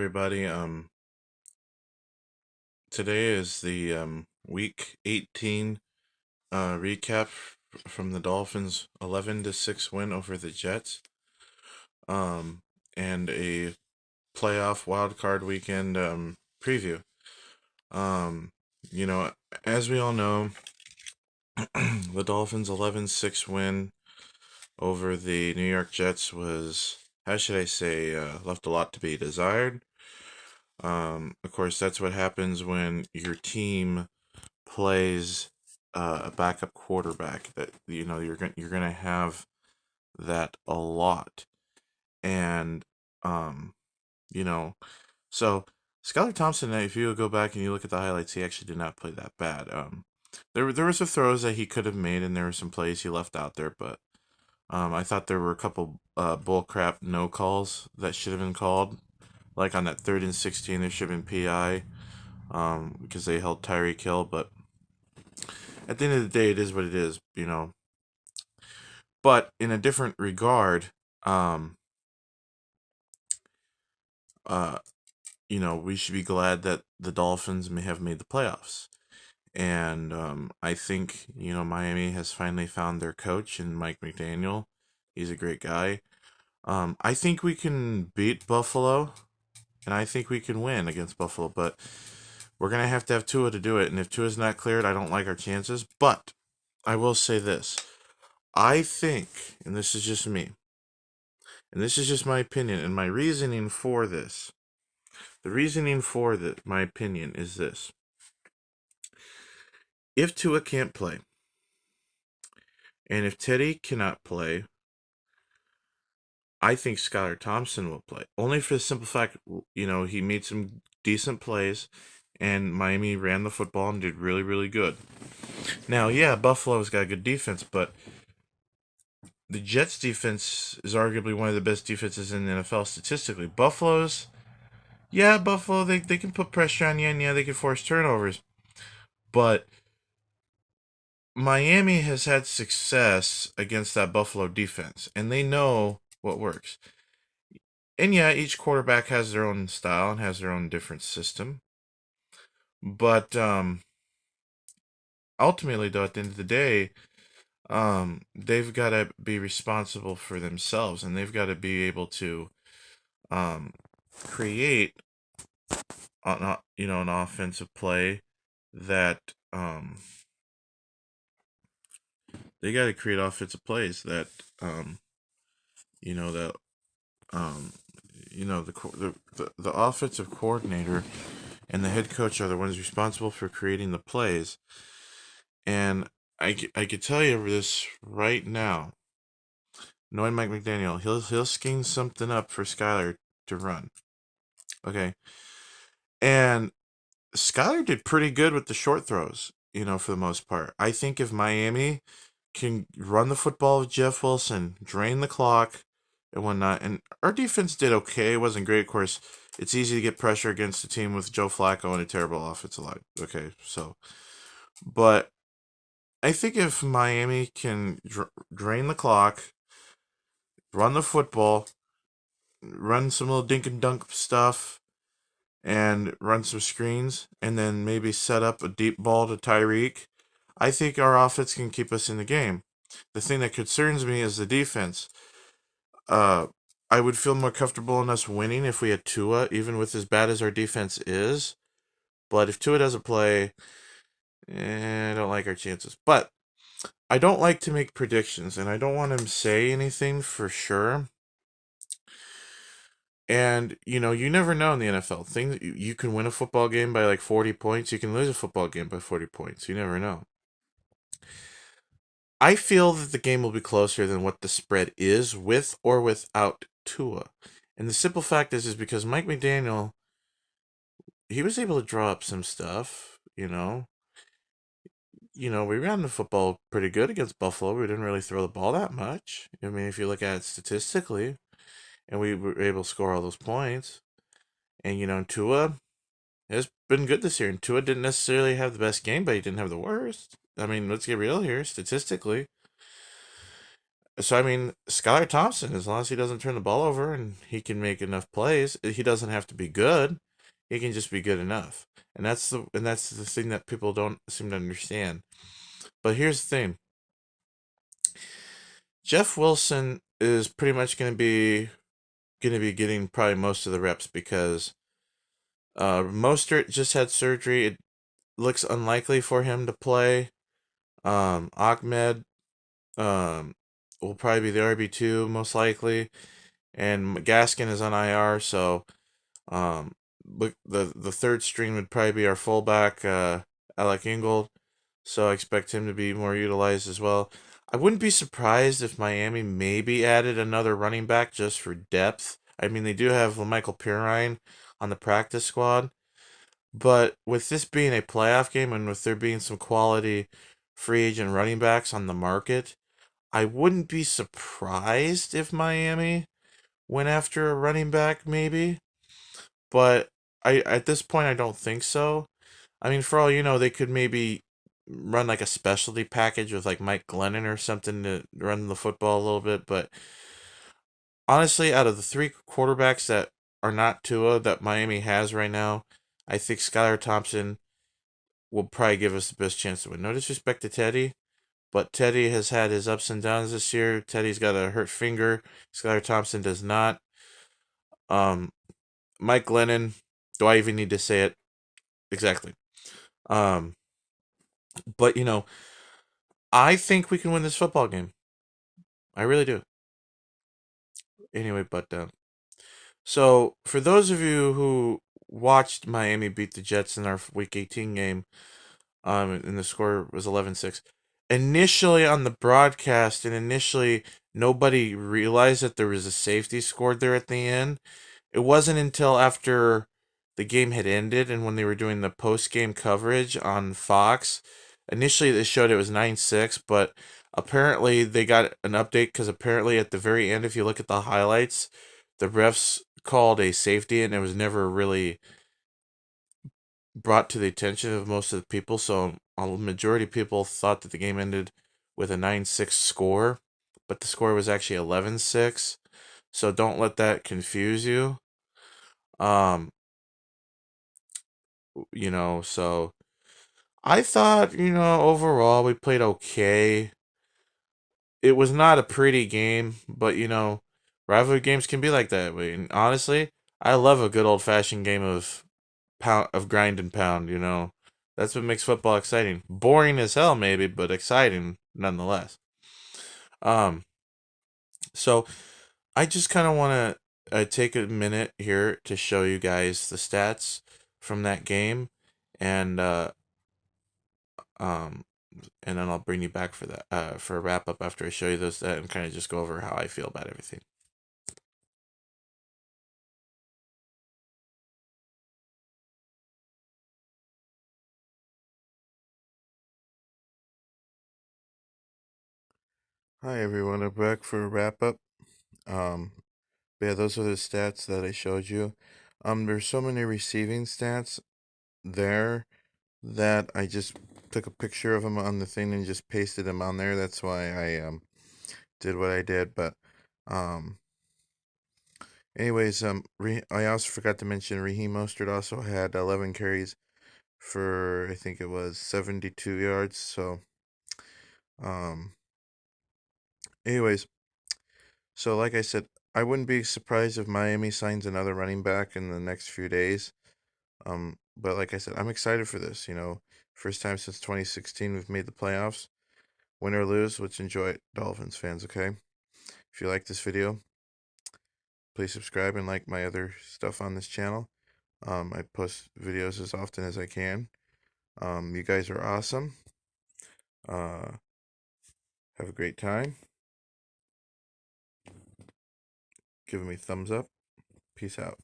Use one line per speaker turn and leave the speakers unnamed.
everybody. Today is the week 18 recap from the Dolphins 11-6 win over the Jets. Um, and a playoff wild card weekend preview. Um, you know, as we all know, the Dolphins 11-6 win over the New York Jets was, how should I say, left a lot to be desired. Of course, that's what happens when your team plays a backup quarterback. That you're gonna have that a lot, and um, you know, so Skylar Thompson. If you go back and you look at the highlights, he actually did not play that bad. There was some throws that he could have made, and there were some plays he left out there, but I thought there were a couple bull crap no calls that should have been called. Like on that 3rd and 16, there should have been PI because they held Tyreek Hill. But at the end of the day, it is what it is. But in a different regard, um, uh, we should be glad that the Dolphins may have made the playoffs. And I think, Miami has finally found their coach in Mike McDaniel. He's a great guy. I think we can beat Buffalo, and I think we can win against Buffalo, but we're going to have Tua to do it. And if Tua's not cleared, I don't like our chances. But I will say this. I think, and this is just me, and this is just my opinion, and my reasoning for this. The reasoning for my opinion is this. If Tua can't play, and if Teddy cannot play, I think Skylar Thompson will play. Only for the simple fact, he made some decent plays, and Miami ran the football and did really, really good. Now, yeah, Buffalo's got a good defense, but the Jets' defense is arguably one of the best defenses in the NFL statistically. Buffalo, they can put pressure on you, and yeah, they can force turnovers. But Miami has had success against that Buffalo defense, and they know what works. And yeah, each quarterback has their own style and has their own different system. But ultimately, though, at the end of the day, they've got to be responsible for themselves, and they've got to be able to create an offensive play that they got to create offensive plays that you know that the offensive coordinator and the head coach are the ones responsible for creating the plays. And I could tell you this right now. Knowing Mike McDaniel, he'll scheme something up for Skylar to run. Okay. And Skylar did pretty good with the short throws, for the most part. I think if Miami can run the football with Jeff Wilson, drain the clock and whatnot, and our defense did okay. It wasn't great, of course. It's easy to get pressure against a team with Joe Flacco and a terrible offensive line. Okay, but I think if Miami can drain the clock, run the football, run some little dink and dunk stuff, and run some screens, and then maybe set up a deep ball to Tyreek, I think our offense can keep us in the game. The thing that concerns me is the defense. I would feel more comfortable in us winning if we had Tua, even with as bad as our defense is. But if Tua doesn't play, I don't like our chances. But I don't like to make predictions, and I don't want to say anything for sure. And you never know in the NFL. You can win a football game by like 40 points. You can lose a football game by 40 points. You never know. I feel that the game will be closer than what the spread is, with or without Tua. And the simple fact is because Mike McDaniel, he was able to draw up some stuff. We ran the football pretty good against Buffalo. We didn't really throw the ball that much. I mean, if you look at it statistically, and we were able to score all those points. And Tua has been good this year. And Tua didn't necessarily have the best game, but he didn't have the worst. I mean, let's get real here. Statistically, So I mean, Skylar Thompson, as long as he doesn't turn the ball over and he can make enough plays, he doesn't have to be good. He can just be good enough. And that's the thing that people don't seem to understand. But here's the thing. Jeff Wilson is pretty much going to be getting probably most of the reps because Mostert just had surgery. It looks unlikely for him to play. Ahmed um, will probably be the RB2 most likely, and Gaskin is on IR. So um, the third string would probably be our fullback, Alec Ingold. So I expect him to be more utilized as well. I wouldn't be surprised if Miami maybe added another running back just for depth. I mean, they do have Michael Pirine on the practice squad, but with this being a playoff game and with there being some quality free agent running backs on the market, I wouldn't be surprised if Miami went after a running back maybe, but I at this point I don't think so. I mean, for all you know, they could maybe run like a specialty package with like Mike Glennon or something to run the football a little bit. But honestly, out of the three quarterbacks that are not Tua that Miami has right now, I think Skylar Thompson will probably give us the best chance to win. No disrespect to Teddy, but Teddy has had his ups and downs this year. Teddy's got a hurt finger. Skylar Thompson does not. Um, Mike Glennon, do I even need to say it? Exactly. Um, but I think we can win this football game. I really do. Anyway, but so for those of you who watched Miami beat the Jets in our Week 18 game, and the score was 11-6. Initially on the broadcast, and initially nobody realized that there was a safety scored there at the end. It wasn't until after the game had ended and when they were doing the post game coverage on Fox. Initially, they showed it was 9-6, but apparently they got an update because apparently at the very end, if you look at the highlights, the refs called a safety and it was never really brought to the attention of most of the people. So a majority of people thought that the game ended with a 9-6 score, but the score was actually 11-6. So don't let that confuse you. Um, so I thought, overall we played okay. It was not a pretty game, but rivalry games can be like that. And honestly, I love a good old fashioned game of grind and pound. That's what makes football exciting. Boring as hell, maybe, but exciting nonetheless. Um, so I just kind of want to take a minute here to show you guys the stats from that game, and um, and then I'll bring you back for that for a wrap up after I show you those and kind of just go over how I feel about everything. Hi everyone, I'm back for a wrap up. Um, yeah, those are the stats that I showed you. There's so many receiving stats there that I just took a picture of them on the thing and just pasted them on there. That's why I did what I did. But um, anyways, I also forgot to mention Raheem Mostert also had 11 carries for I think it was 72 yards. So um, anyways, so like I said, I wouldn't be surprised if Miami signs another running back in the next few days. But like I said, I'm excited for this. First time since 2016 we've made the playoffs. Win or lose, let's enjoy it, Dolphins fans, okay? If you like this video, please subscribe and like my other stuff on this channel. I post videos as often as I can. You guys are awesome. Uh, have a great time. Giving me thumbs up. Peace out.